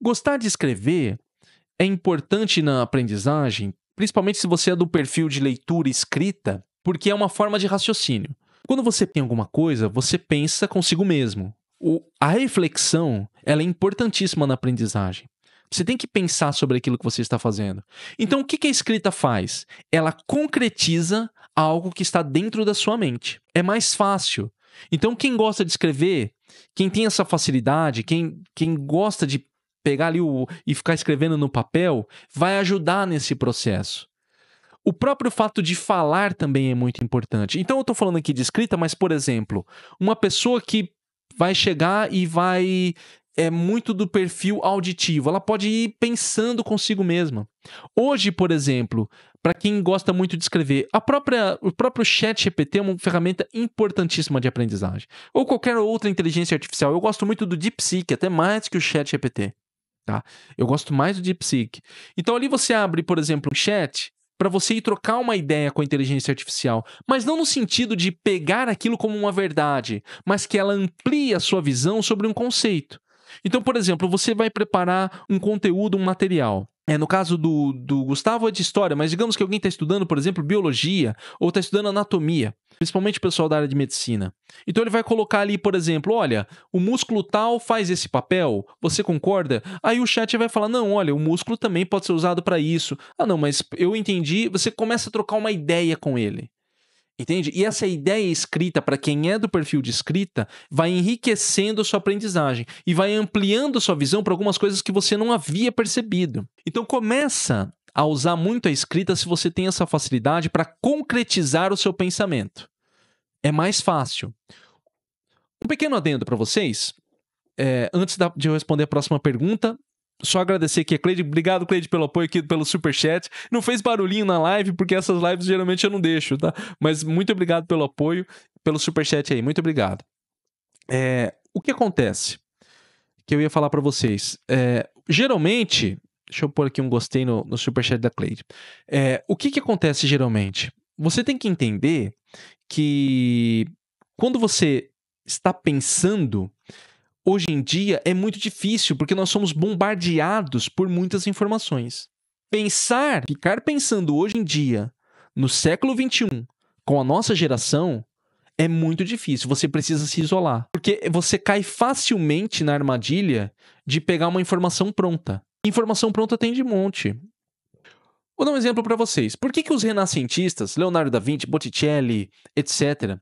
Gostar de escrever é importante na aprendizagem, principalmente se você é do perfil de leitura e escrita, porque é uma forma de raciocínio. Quando você tem alguma coisa, você pensa consigo mesmo. A reflexão, ela é importantíssima na aprendizagem. Você tem que pensar sobre aquilo que você está fazendo. Então, o que a escrita faz? Ela concretiza algo que está dentro da sua mente. É mais fácil. Então, quem gosta de escrever, quem tem essa facilidade, quem gosta de pegar ali e ficar escrevendo no papel, vai ajudar nesse processo. O próprio fato de falar também é muito importante. Então, eu estou falando aqui de escrita, mas, por exemplo, uma pessoa que vai chegar e é muito do perfil auditivo. Ela pode ir pensando consigo mesma. Hoje, por exemplo, para quem gosta muito de escrever, o próprio ChatGPT é uma ferramenta importantíssima de aprendizagem. Ou qualquer outra inteligência artificial. Eu gosto muito do DeepSeek, até mais que o ChatGPT. Tá? Eu gosto mais do DeepSeek. Então ali você abre, por exemplo, um chat para você ir trocar uma ideia com a inteligência artificial, mas não no sentido de pegar aquilo como uma verdade, mas que ela amplie a sua visão sobre um conceito. Então, por exemplo, você vai preparar um conteúdo, um material. No caso do Gustavo é de história, mas digamos que alguém está estudando, por exemplo, biologia ou está estudando anatomia, principalmente o pessoal da área de medicina. Então ele vai colocar ali, por exemplo, olha, o músculo tal faz esse papel, você concorda? Aí o chat vai falar, não, olha, o músculo também pode ser usado para isso. Ah, não, mas eu entendi. Você começa a trocar uma ideia com ele. Entende? E essa ideia escrita, para quem é do perfil de escrita, vai enriquecendo a sua aprendizagem e vai ampliando a sua visão para algumas coisas que você não havia percebido. Então começa a usar muito a escrita se você tem essa facilidade para concretizar o seu pensamento. É mais fácil. Um pequeno adendo para vocês, antes de eu responder a próxima pergunta, só agradecer aqui a Cleide. Obrigado, Cleide, pelo apoio aqui, pelo superchat. Não fez barulhinho na live, porque essas lives geralmente eu não deixo, tá? Mas muito obrigado pelo apoio, pelo superchat aí. Muito obrigado. O que acontece? Que eu ia falar pra vocês. Geralmente, deixa eu pôr aqui um gostei no superchat da Cleide. O que acontece geralmente? Você tem que entender que quando você está pensando, hoje em dia é muito difícil, porque nós somos bombardeados por muitas informações. Ficar pensando hoje em dia, no século XXI, com a nossa geração, é muito difícil. Você precisa se isolar. Porque você cai facilmente na armadilha de pegar uma informação pronta. Informação pronta tem de monte. Vou dar um exemplo para vocês. Por que os renascentistas, Leonardo da Vinci, Botticelli, etc.,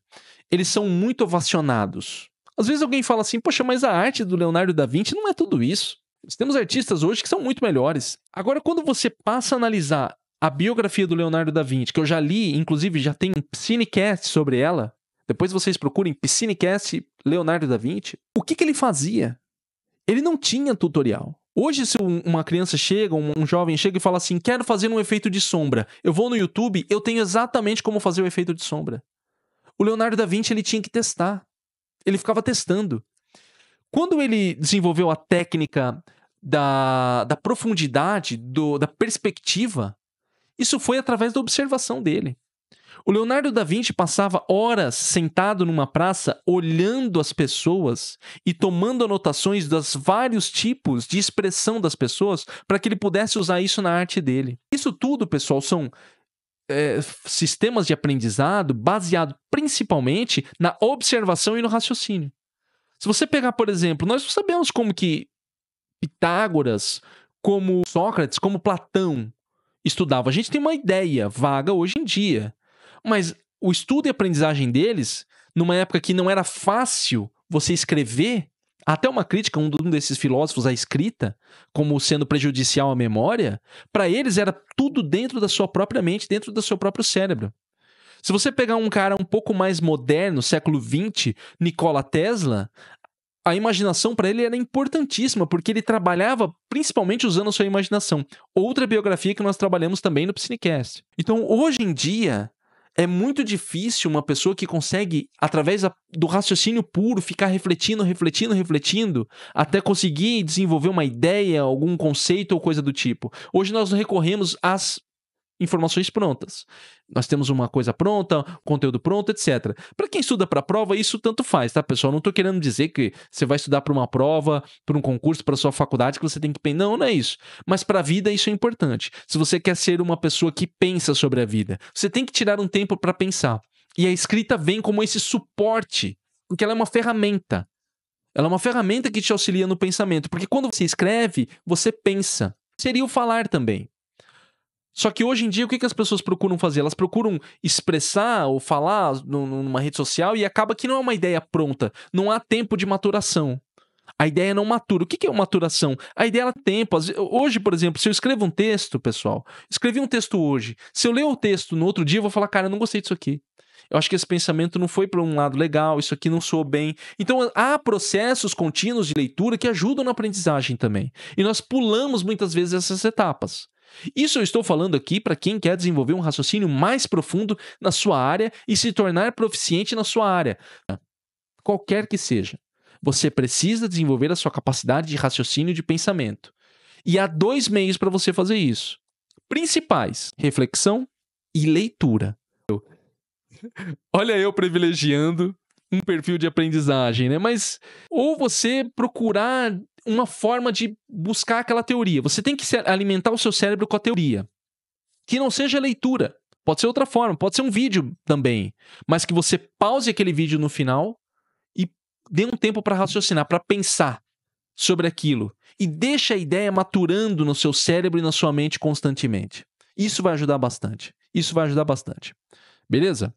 eles são muito ovacionados? Às vezes alguém fala assim, poxa, mas a arte do Leonardo da Vinci não é tudo isso. Nós temos artistas hoje que são muito melhores. Agora, quando você passa a analisar a biografia do Leonardo da Vinci, que eu já li, inclusive já tem um Piscinecast sobre ela, depois vocês procurem Piscinecast Leonardo da Vinci, o que ele fazia? Ele não tinha tutorial. Hoje, se uma criança chega, um jovem chega e fala assim, quero fazer um efeito de sombra, eu vou no YouTube, eu tenho exatamente como fazer o efeito de sombra. O Leonardo da Vinci, ele tinha que testar. Ele ficava testando. Quando ele desenvolveu a técnica da profundidade, da perspectiva, isso foi através da observação dele. O Leonardo da Vinci passava horas sentado numa praça, olhando as pessoas e tomando anotações dos vários tipos de expressão das pessoas para que ele pudesse usar isso na arte dele. Isso tudo, pessoal, são sistemas de aprendizado baseado principalmente na observação e no raciocínio. Se você pegar, por exemplo, nós não sabemos como que Pitágoras, como Sócrates, como Platão estudava. A gente tem uma ideia vaga hoje em dia. Mas o estudo e aprendizagem deles, numa época que não era fácil você escrever, até uma crítica, um desses filósofos à escrita, como sendo prejudicial à memória, para eles era tudo dentro da sua própria mente, dentro do seu próprio cérebro. Se você pegar um cara um pouco mais moderno, século XX, Nikola Tesla, a imaginação para ele era importantíssima, porque ele trabalhava principalmente usando a sua imaginação. Outra biografia que nós trabalhamos também no Piscinecast. Então, hoje em dia, é muito difícil uma pessoa que consegue, através do raciocínio puro, ficar refletindo, até conseguir desenvolver uma ideia, algum conceito ou coisa do tipo. Hoje nós recorremos às informações prontas. Nós temos uma coisa pronta, conteúdo pronto, etc. Para quem estuda para a prova, isso tanto faz, tá, pessoal? Não estou querendo dizer que você vai estudar para uma prova, para um concurso, para sua faculdade, que você tem que pensar. Não, não é isso. Mas para a vida isso é importante. Se você quer ser uma pessoa que pensa sobre a vida, você tem que tirar um tempo para pensar. E a escrita vem como esse suporte, porque ela é uma ferramenta. Ela é uma ferramenta que te auxilia no pensamento, porque quando você escreve, você pensa. Seria o falar também. Só que hoje em dia, o que as pessoas procuram fazer? Elas procuram expressar ou falar numa rede social e acaba que não é uma ideia pronta. Não há tempo de maturação. A ideia não matura. O que é uma maturação? A ideia ela tem tempo. Hoje, por exemplo, se eu escrevo um texto, pessoal, escrevi um texto hoje. Se eu ler o texto no outro dia, eu vou falar, cara, eu não gostei disso aqui. Eu acho que esse pensamento não foi para um lado legal, isso aqui não soou bem. Então, há processos contínuos de leitura que ajudam na aprendizagem também. E nós pulamos muitas vezes essas etapas. Isso eu estou falando aqui para quem quer desenvolver um raciocínio mais profundo na sua área e se tornar proficiente na sua área. Qualquer que seja. Você precisa desenvolver a sua capacidade de raciocínio e de pensamento. E há 2 meios para você fazer isso. Principais: reflexão e leitura. Olha eu privilegiando um perfil de aprendizagem, né? Mas ou você procurar uma forma de buscar aquela teoria. Você tem que alimentar o seu cérebro com a teoria. Que não seja leitura. Pode ser outra forma, pode ser um vídeo também. Mas que você pause aquele vídeo no final e dê um tempo para raciocinar, para pensar sobre aquilo. E deixa a ideia maturando no seu cérebro e na sua mente constantemente. Isso vai ajudar bastante. Isso vai ajudar bastante. Beleza?